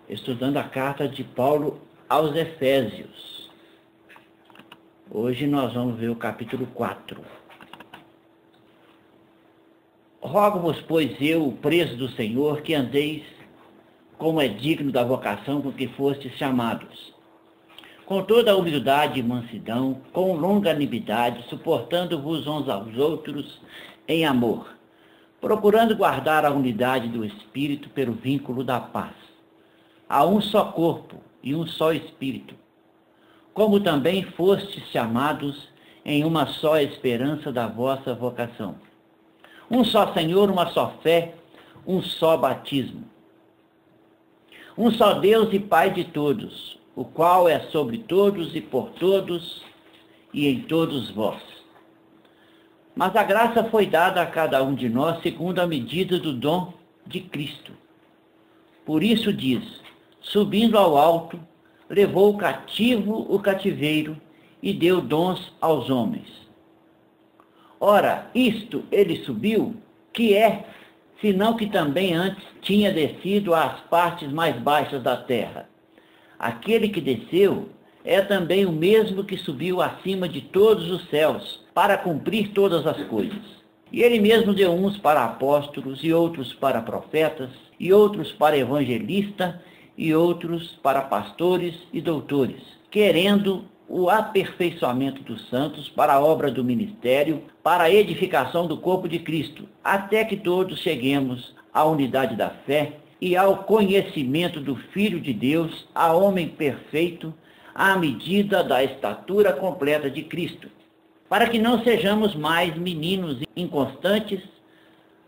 estudando a carta de Paulo aos Efésios. Hoje nós vamos ver o capítulo 4. Rogo-vos, pois eu, o preso do Senhor, que andeis como é digno da vocação com que fostes chamados, com toda a humildade e mansidão, com longanimidade, suportando-vos uns aos outros em amor, procurando guardar a unidade do Espírito pelo vínculo da paz. Há um só corpo e um só Espírito, como também fostes chamados em uma só esperança da vossa vocação. Um só Senhor, uma só fé, um só batismo. Um só Deus e Pai de todos, o qual é sobre todos e por todos e em todos vós. Mas a graça foi dada a cada um de nós segundo a medida do dom de Cristo. Por isso diz, subindo ao alto, levou cativo o cativeiro e deu dons aos homens. Ora, isto ele subiu, que é, senão que também antes tinha descido às partes mais baixas da terra. Aquele que desceu é também o mesmo que subiu acima de todos os céus, para cumprir todas as coisas. E ele mesmo deu uns para apóstolos, e outros para profetas, e outros para evangelistas, e outros para pastores e doutores, querendo o aperfeiçoamento dos santos para a obra do ministério, para a edificação do corpo de Cristo, até que todos cheguemos à unidade da fé e ao conhecimento do Filho de Deus, a homem perfeito, à medida da estatura completa de Cristo, para que não sejamos mais meninos inconstantes,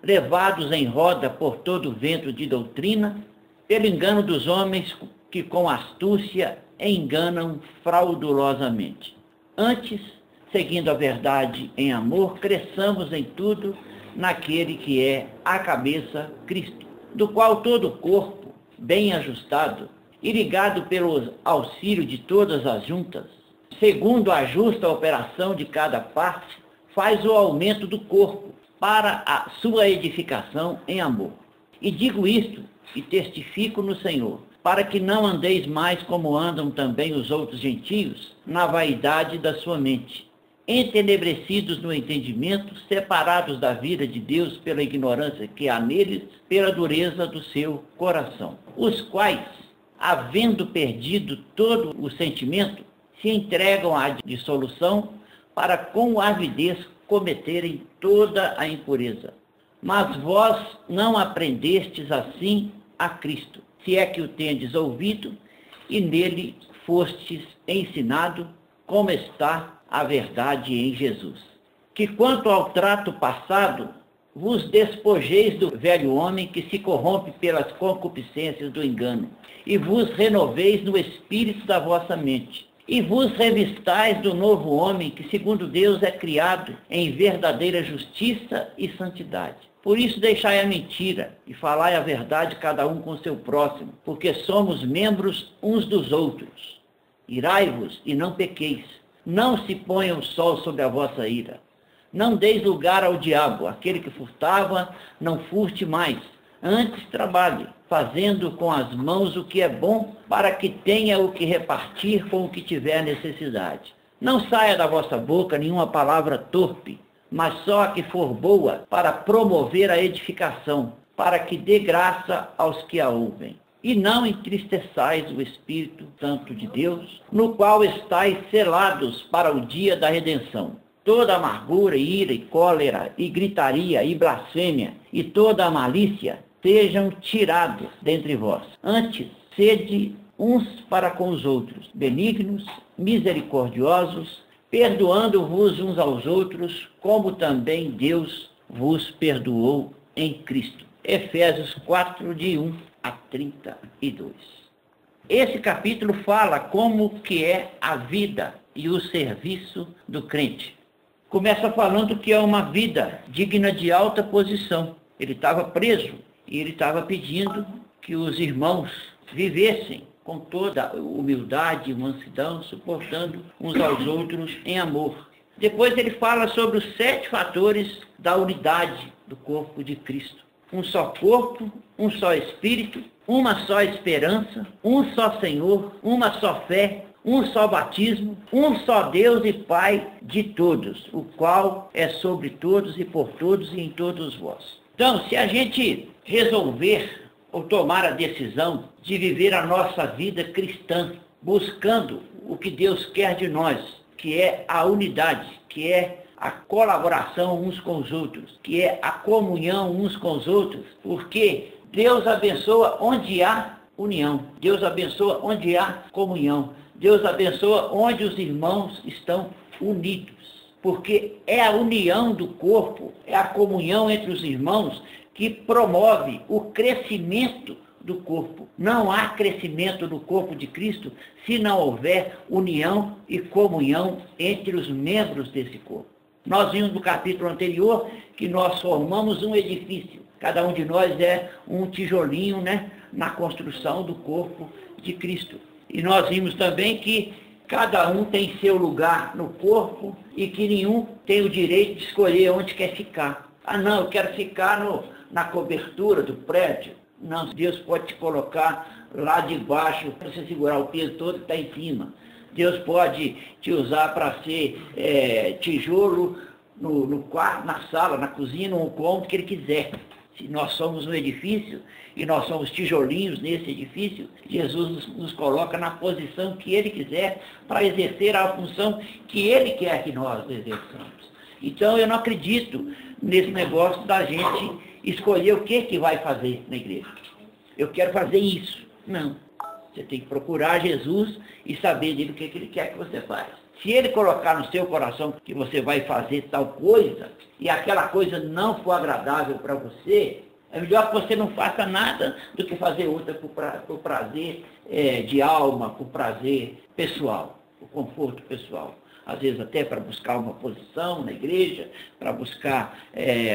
levados em roda por todo vento de doutrina, pelo engano dos homens que com astúcia enganam fraudulosamente. Antes, seguindo a verdade em amor, cresçamos em tudo naquele que é a cabeça, Cristo, do qual todo o corpo, bem ajustado e ligado pelo auxílio de todas as juntas, segundo a justa operação de cada parte, faz o aumento do corpo para a sua edificação em amor. E digo isto e testifico no Senhor, para que não andeis mais como andam também os outros gentios, na vaidade da sua mente, entenebrecidos no entendimento, separados da vida de Deus pela ignorância que há neles, pela dureza do seu coração, os quais, havendo perdido todo o sentimento, se entregam à dissolução para com avidez cometerem toda a impureza. Mas vós não aprendestes assim a Cristo, se é que o tendes ouvido, e nele fostes ensinado, como está a verdade em Jesus. Que quanto ao trato passado, vos despojeis do velho homem que se corrompe pelas concupiscências do engano, e vos renoveis no espírito da vossa mente, e vos revistais do novo homem que, segundo Deus, é criado em verdadeira justiça e santidade. Por isso deixai a mentira e falai a verdade cada um com seu próximo, porque somos membros uns dos outros. Irai-vos e não pequeis. Não se ponha o sol sobre a vossa ira. Não deis lugar ao diabo. Aquele que furtava, não furte mais. Antes trabalhe, fazendo com as mãos o que é bom, para que tenha o que repartir com o que tiver necessidade. Não saia da vossa boca nenhuma palavra torpe, mas só a que for boa, para promover a edificação, para que dê graça aos que a ouvem. E não entristeçais o Espírito Santo de Deus, no qual estáis selados para o dia da redenção. Toda amargura, ira e cólera, e gritaria, e blasfêmia, e toda a malícia, sejam tirados dentre vós. Antes, sede uns para com os outros, benignos, misericordiosos, perdoando-vos uns aos outros, como também Deus vos perdoou em Cristo. Efésios 4, de 1 a 32. Esse capítulo fala como que é a vida e o serviço do crente. Começa falando que é uma vida digna de alta posição. Ele estava preso e ele estava pedindo que os irmãos vivessem com toda humildade e mansidão, suportando uns aos outros em amor. Depois ele fala sobre os 7 fatores da unidade do corpo de Cristo. Um só corpo, um só Espírito, uma só esperança, um só Senhor, uma só fé, um só batismo, um só Deus e Pai de todos, o qual é sobre todos e por todos e em todos vós. Então, se a gente resolver ou tomar a decisão de viver a nossa vida cristã, buscando o que Deus quer de nós, que é a unidade, que é a colaboração uns com os outros, que é a comunhão uns com os outros, porque Deus abençoa onde há união, Deus abençoa onde há comunhão, Deus abençoa onde os irmãos estão unidos, porque é a união do corpo, é a comunhão entre os irmãos que promove o crescimento do corpo. Não há crescimento do corpo de Cristo se não houver união e comunhão entre os membros desse corpo. Nós vimos no capítulo anterior que nós formamos um edifício. Cada um de nós é um tijolinho, né, na construção do corpo de Cristo. E nós vimos também que cada um tem seu lugar no corpo e que nenhum tem o direito de escolher onde quer ficar. Ah, não, eu quero ficar na cobertura do prédio. Não, Deus pode te colocar lá debaixo para você segurar o peso todo que está em cima. Deus pode te usar para ser tijolo no quarto, na sala, na cozinha, no cômodo que Ele quiser. Se nós somos um edifício e nós somos tijolinhos nesse edifício, Jesus nos coloca na posição que Ele quiser para exercer a função que Ele quer que nós exerçamos. Então eu não acredito nesse negócio da gente escolher o que vai fazer na igreja. Eu quero fazer isso. Não. Você tem que procurar Jesus e saber dele o que Ele quer que você faça. Se Ele colocar no seu coração que você vai fazer tal coisa, e aquela coisa não for agradável para você, é melhor que você não faça nada do que fazer outra por prazer de alma, por prazer pessoal, por conforto pessoal. Às vezes até para buscar uma posição na igreja, para buscar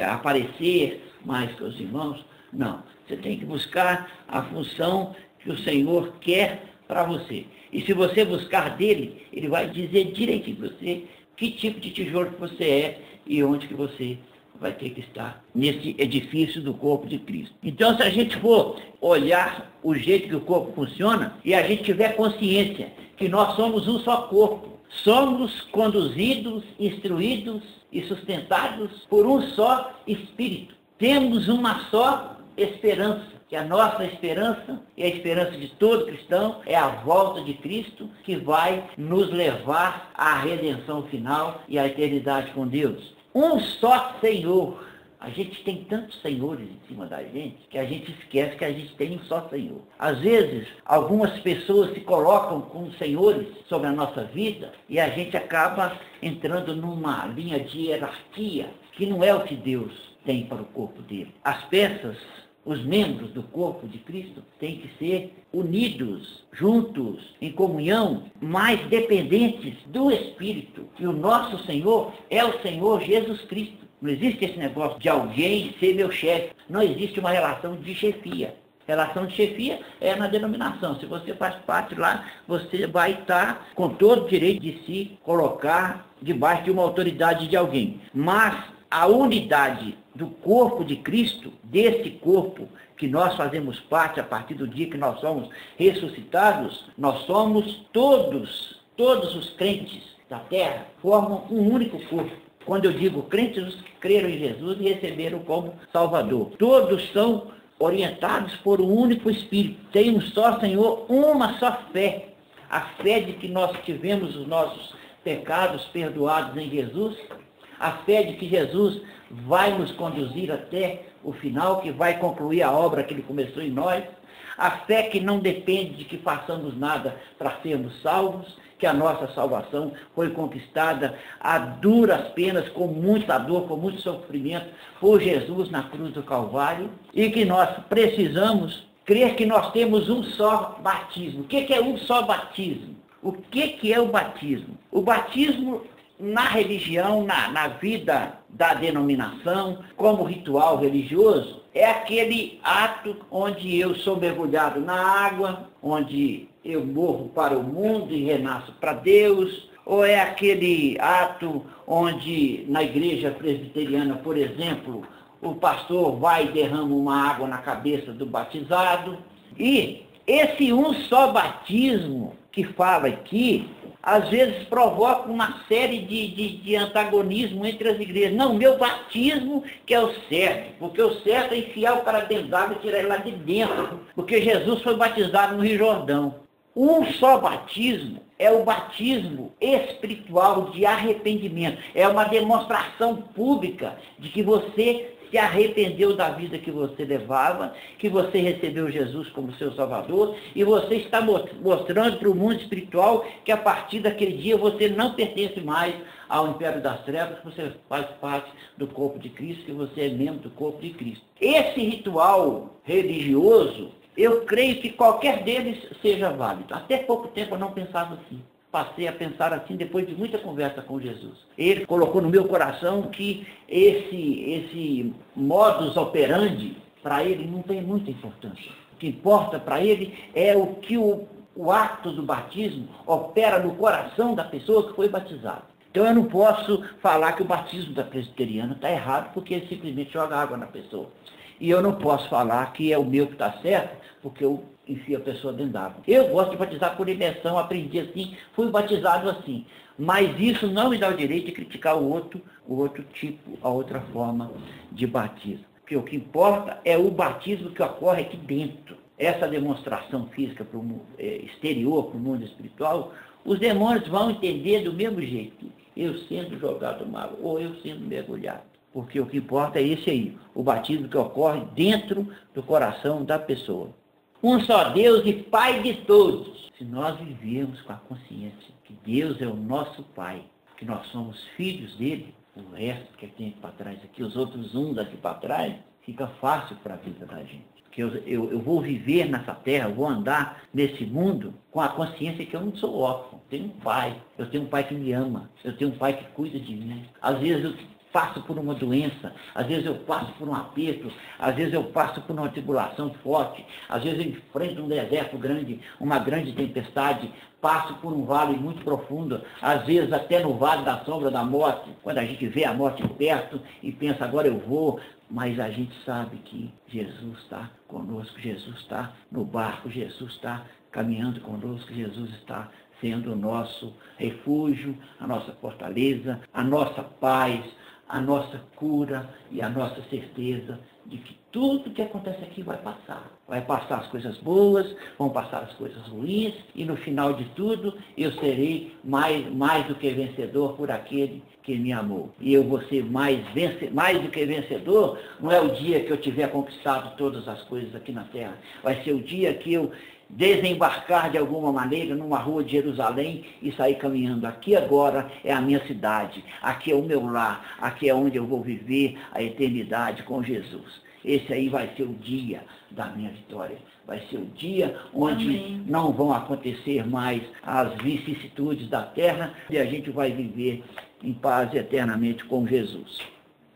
aparecer mais que os irmãos. Não, você tem que buscar a função que o Senhor quer para você. E se você buscar dele, ele vai dizer direitinho para você que tipo de tijolo que você é e onde que você vai ter que estar nesse edifício do corpo de Cristo. Então, se a gente for olhar o jeito que o corpo funciona e a gente tiver consciência que nós somos um só corpo, somos conduzidos, instruídos e sustentados por um só Espírito. Temos uma só esperança, que a nossa esperança e a esperança de todo cristão é a volta de Cristo, que vai nos levar à redenção final e à eternidade com Deus. Um só Senhor. A gente tem tantos senhores em cima da gente que a gente esquece que a gente tem um só Senhor. Às vezes, algumas pessoas se colocam como senhores sobre a nossa vida e a gente acaba entrando numa linha de hierarquia que não é o que Deus tem para o corpo dele. As peças, os membros do corpo de Cristo têm que ser unidos, juntos, em comunhão, mas dependentes do Espírito. E o nosso Senhor é o Senhor Jesus Cristo. Não existe esse negócio de alguém ser meu chefe. Não existe uma relação de chefia. Relação de chefia é na denominação. Se você faz parte lá, você vai estar com todo o direito de se colocar debaixo de uma autoridade de alguém. Mas a unidade do corpo de Cristo, desse corpo que nós fazemos parte a partir do dia que nós somos ressuscitados, nós somos todos os crentes da terra, formam um único corpo. Quando eu digo crentes, os que creram em Jesus e receberam como Salvador. Todos são orientados por um único Espírito. Tem um só Senhor, uma só fé. A fé de que nós tivemos os nossos pecados perdoados em Jesus, a fé de que Jesus vai nos conduzir até o final, que vai concluir a obra que Ele começou em nós, a fé que não depende de que façamos nada para sermos salvos, que a nossa salvação foi conquistada a duras penas, com muita dor, com muito sofrimento, por Jesus na cruz do Calvário, e que nós precisamos crer que nós temos um só batismo. O que é um só batismo? O que é o batismo? O batismo na religião, na vida da denominação, como ritual religioso, é aquele ato onde eu sou mergulhado na água, onde eu morro para o mundo e renasço para Deus, ou é aquele ato onde na igreja presbiteriana, por exemplo, o pastor vai e derrama uma água na cabeça do batizado, E esse um só batismo que fala aqui, às vezes provoca uma série de antagonismo entre as igrejas. Não, meu batismo que é o certo, porque o certo é enfiar o cara dentro d'água e tirar ele lá de dentro, porque Jesus foi batizado no Rio Jordão. Um só batismo é o batismo espiritual de arrependimento. É uma demonstração pública de que você se arrependeu da vida que você levava, que você recebeu Jesus como seu Salvador, e você está mostrando para o mundo espiritual que a partir daquele dia você não pertence mais ao império das trevas, que você faz parte do corpo de Cristo, que você é membro do corpo de Cristo. Esse ritual religioso, eu creio que qualquer deles seja válido. Até pouco tempo eu não pensava assim. Passei a pensar assim depois de muita conversa com Jesus. Ele colocou no meu coração que esse modus operandi, para ele, não tem muita importância. O que importa para ele é o que o ato do batismo opera no coração da pessoa que foi batizada. Então eu não posso falar que o batismo da presbiteriana está errado, porque ele simplesmente joga água na pessoa. E eu não posso falar que é o meu que está certo, porque eu enfio a pessoa dentro d'água. Eu gosto de batizar por imersão, aprendi assim, fui batizado assim. Mas isso não me dá o direito de criticar o outro tipo, a outra forma de batismo. Porque o que importa é o batismo que ocorre aqui dentro. Essa demonstração física para o exterior, para o mundo espiritual, os demônios vão entender do mesmo jeito. Eu sendo jogado no mar, ou eu sendo mergulhado. Porque o que importa é esse aí, o batismo que ocorre dentro do coração da pessoa. Um só Deus e Pai de todos. Se nós vivermos com a consciência que Deus é o nosso Pai, que nós somos filhos dele, o resto que tem aqui para trás aqui, os outros uns aqui para trás, fica fácil para a vida da gente. Porque eu vou viver nessa terra, eu vou andar nesse mundo com a consciência que eu não sou órfão. Eu tenho um pai, eu tenho um pai que me ama, eu tenho um pai que cuida de mim. Às vezes eu passo por uma doença, às vezes eu passo por um aperto, às vezes eu passo por uma tribulação forte, às vezes eu enfrento um deserto grande, uma grande tempestade, passo por um vale muito profundo, às vezes até no vale da sombra da morte, quando a gente vê a morte perto e pensa, agora eu vou, mas a gente sabe que Jesus está conosco, Jesus está no barco, Jesus está caminhando conosco, Jesus está sendo o nosso refúgio, a nossa fortaleza, a nossa paz, a nossa cura e a nossa certeza de que tudo que acontece aqui vai passar. Vai passar as coisas boas, vão passar as coisas ruins, e no final de tudo eu serei mais do que vencedor por aquele que me amou. E eu vou ser mais do que vencedor, não é o dia que eu tiver conquistado todas as coisas aqui na terra. Vai ser o dia que eu desembarcar de alguma maneira numa rua de Jerusalém e sair caminhando. Aqui agora é a minha cidade, aqui é o meu lar, aqui é onde eu vou viver a eternidade com Jesus. Esse aí vai ser o dia da minha vitória. Vai ser o dia onde Amém. Não vão acontecer mais as vicissitudes da terra e a gente vai viver em paz eternamente com Jesus.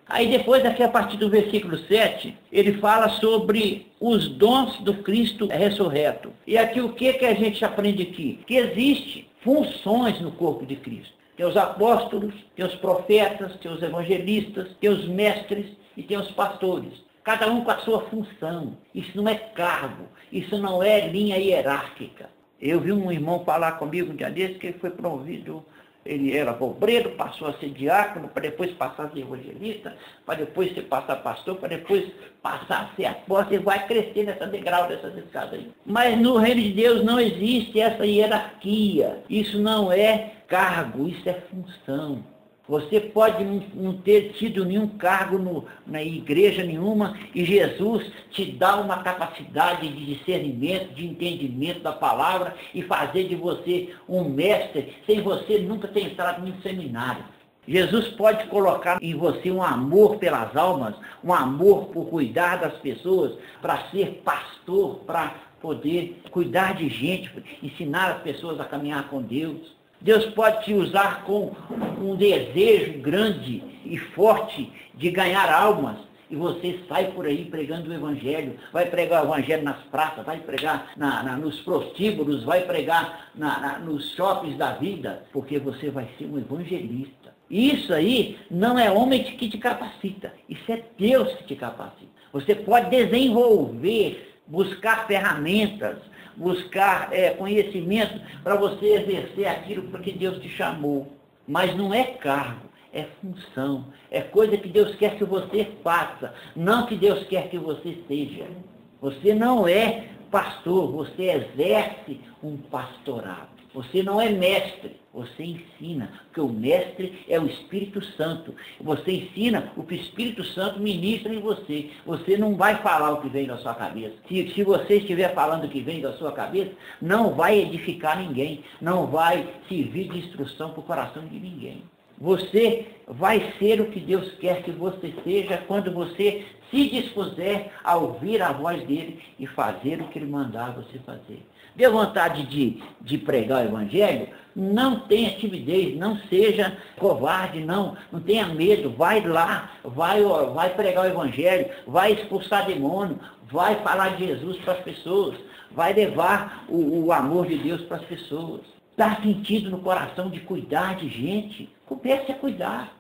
Aí depois, aqui a partir do versículo 7, ele fala sobre os dons do Cristo ressurreto. E aqui o que a gente aprende aqui? Que existe funções no corpo de Cristo. Tem os apóstolos, tem os profetas, tem os evangelistas, tem os mestres e tem os pastores. Cada um com a sua função. Isso não é cargo, isso não é linha hierárquica. Eu vi um irmão falar comigo um dia desse que ele foi promovido. Ele era obreiro, passou a ser diácono, para depois passar a ser evangelista, para depois passar a pastor, para depois passar a ser apóstolo, e vai crescer nessa degrau, dessas escadas aí. Mas no reino de Deus não existe essa hierarquia. Isso não é cargo, isso é função. Você pode não ter tido nenhum cargo na igreja nenhuma e Jesus te dá uma capacidade de discernimento, de entendimento da palavra e fazer de você um mestre sem você nunca ter entrado num seminário. Jesus pode colocar em você um amor pelas almas, um amor por cuidar das pessoas, para ser pastor, para poder cuidar de gente, ensinar as pessoas a caminhar com Deus. Deus pode te usar com um desejo grande e forte de ganhar almas. E você sai por aí pregando o Evangelho, vai pregar o Evangelho nas praças, vai pregar nos prostíbulos, vai pregar nos shoppings da vida, porque você vai ser um evangelista. E isso aí não é homem que te capacita, isso é Deus que te capacita. Você pode desenvolver buscar ferramentas, buscar conhecimento para você exercer aquilo para que Deus te chamou. Mas não é cargo, é função, é coisa que Deus quer que você faça, não que Deus quer que você seja. Você não é pastor, você exerce um pastorado. Você não é mestre, você ensina, porque o mestre é o Espírito Santo. Você ensina o que o Espírito Santo ministra em você. Você não vai falar o que vem da sua cabeça. Se você estiver falando o que vem da sua cabeça, não vai edificar ninguém, não vai servir de instrução para o coração de ninguém. Você vai ser o que Deus quer que você seja quando você se dispuser a ouvir a voz dele e fazer o que ele mandar você fazer. Dê vontade de pregar o Evangelho, não tenha timidez, não seja covarde, não tenha medo, vai lá, vai pregar o Evangelho, vai expulsar demônio, vai falar de Jesus para as pessoas, vai levar o amor de Deus para as pessoas. Dá sentido no coração de cuidar de gente, comece a cuidar.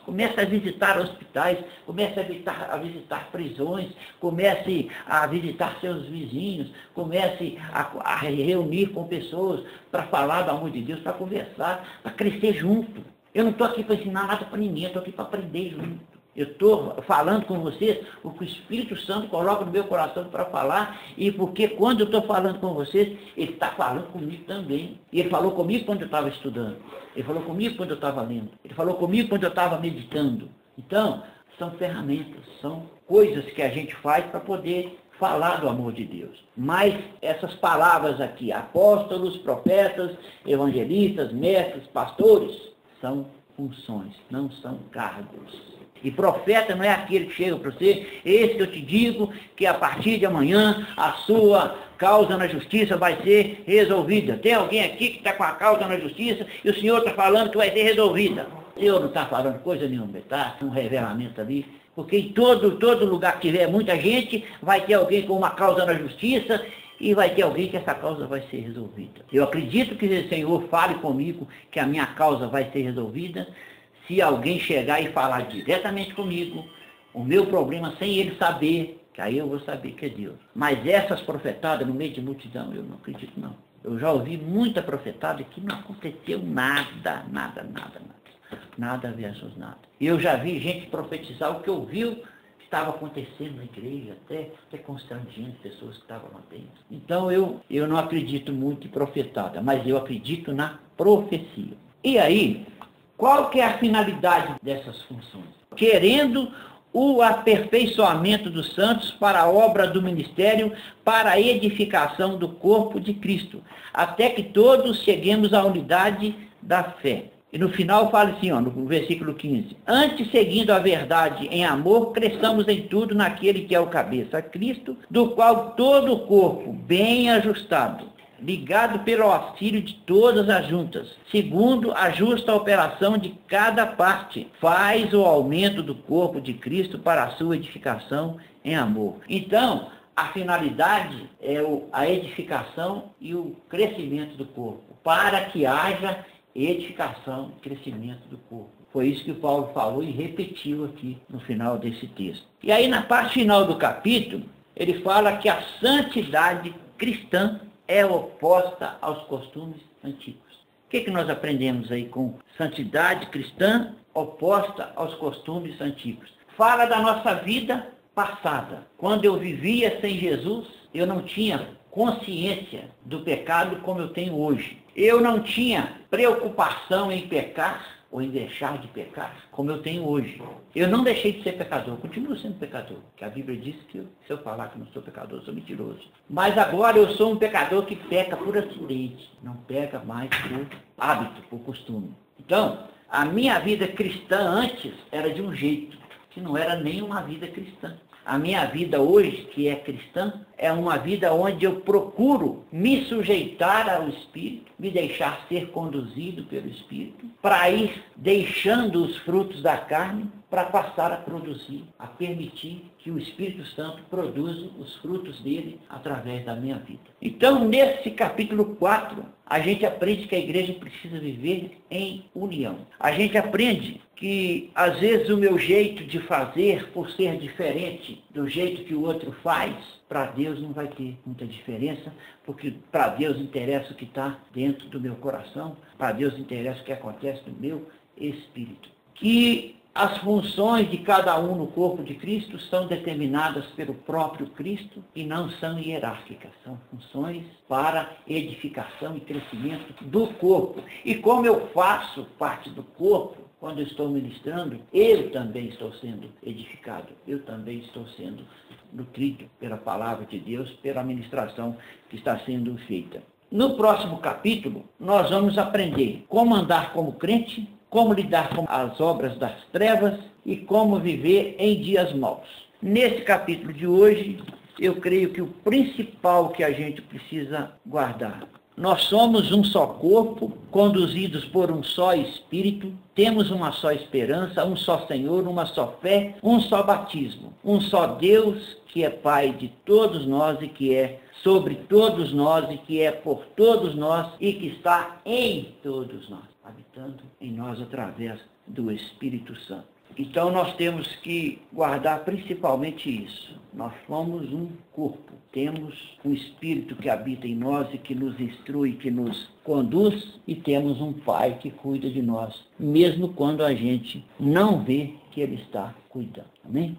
Comece a visitar hospitais, comece a visitar prisões, comece a visitar seus vizinhos, comece a reunir com pessoas para falar do amor de Deus, para conversar, para crescer junto. Eu não estou aqui para ensinar nada para ninguém, eu estou aqui para aprender junto. Eu estou falando com vocês o que o Espírito Santo coloca no meu coração para falar, e porque quando eu estou falando com vocês, ele está falando comigo também. E ele falou comigo quando eu estava estudando, ele falou comigo quando eu estava lendo, ele falou comigo quando eu estava meditando. Então, são ferramentas, são coisas que a gente faz para poder falar do amor de Deus. Mas essas palavras aqui, apóstolos, profetas, evangelistas, mestres, pastores, são funções, não são cargos. E profeta não é aquele que chega para você, esse que eu te digo, que a partir de amanhã a sua causa na justiça vai ser resolvida. Tem alguém aqui que está com a causa na justiça e o senhor está falando que vai ser resolvida. O senhor não está falando coisa nenhuma, está um revelamento ali. Porque em todo lugar que tiver muita gente, vai ter alguém com uma causa na justiça e vai ter alguém que essa causa vai ser resolvida. Eu acredito que o Senhor fale comigo que a minha causa vai ser resolvida, se alguém chegar e falar diretamente comigo, o meu problema sem ele saber, que aí eu vou saber que é Deus. Mas essas profetadas no meio de multidão, eu não acredito não. Eu já ouvi muita profetada que não aconteceu nada versus nada. Eu já vi gente profetizar o que ouviu que estava acontecendo na igreja, até constrangendo pessoas que estavam lá dentro. Então eu não acredito muito em profetada, mas eu acredito na profecia. E aí, qual que é a finalidade dessas funções? Querendo o aperfeiçoamento dos santos para a obra do ministério, para a edificação do corpo de Cristo, até que todos cheguemos à unidade da fé. E no final fala assim, no versículo 15. Antes, seguindo a verdade em amor, cresçamos em tudo naquele que é o cabeça, Cristo, do qual todo o corpo, bem ajustado, ligado pelo auxílio de todas as juntas, segundo a justa operação de cada parte, faz o aumento do corpo de Cristo para a sua edificação em amor. Então, a finalidade é a edificação e o crescimento do corpo, para que haja edificação e crescimento do corpo. Foi isso que o Paulo falou e repetiu aqui no final desse texto. E aí, na parte final do capítulo, ele fala que a santidade cristã é oposta aos costumes antigos. O que nós aprendemos aí com santidade cristã oposta aos costumes antigos? Fala da nossa vida passada. Quando eu vivia sem Jesus, eu não tinha consciência do pecado como eu tenho hoje. Eu não tinha preocupação em pecar ou em deixar de pecar, como eu tenho hoje. Eu não deixei de ser pecador, continuo sendo pecador, porque a Bíblia diz que se eu falar que não sou pecador, eu sou mentiroso. Mas agora eu sou um pecador que peca por acidente, não peca mais por hábito, por costume. Então, a minha vida cristã antes era de um jeito, que não era nem uma vida cristã. A minha vida hoje, que é cristã, é uma vida onde eu procuro me sujeitar ao Espírito, me deixar ser conduzido pelo Espírito, para ir deixando os frutos da carne, para passar a produzir, a permitir que o Espírito Santo produza os frutos dele através da minha vida. Então, nesse capítulo 4, a gente aprende que a igreja precisa viver em união. A gente aprende que, às vezes, o meu jeito de fazer, por ser diferente do jeito que o outro faz, para Deus não vai ter muita diferença, porque para Deus interessa o que está dentro do meu coração, para Deus interessa o que acontece no meu espírito. Que as funções de cada um no corpo de Cristo são determinadas pelo próprio Cristo e não são hierárquicas. São funções para edificação e crescimento do corpo. E como eu faço parte do corpo, quando eu estou ministrando, eu também estou sendo edificado. Eu também estou sendo nutrido pela palavra de Deus, pela ministração que está sendo feita. No próximo capítulo, nós vamos aprender como andar como crente, como lidar com as obras das trevas e como viver em dias maus. Nesse capítulo de hoje, eu creio que o principal que a gente precisa guardar: nós somos um só corpo, conduzidos por um só Espírito, temos uma só esperança, um só Senhor, uma só fé, um só batismo, um só Deus que é Pai de todos nós e que é sobre todos nós e que é por todos nós e que está em todos nós, habitando em nós através do Espírito Santo. Então nós temos que guardar principalmente isso. Nós somos um corpo, temos um Espírito que habita em nós e que nos instrui, que nos conduz, e temos um Pai que cuida de nós, mesmo quando a gente não vê que Ele está cuidando. Amém?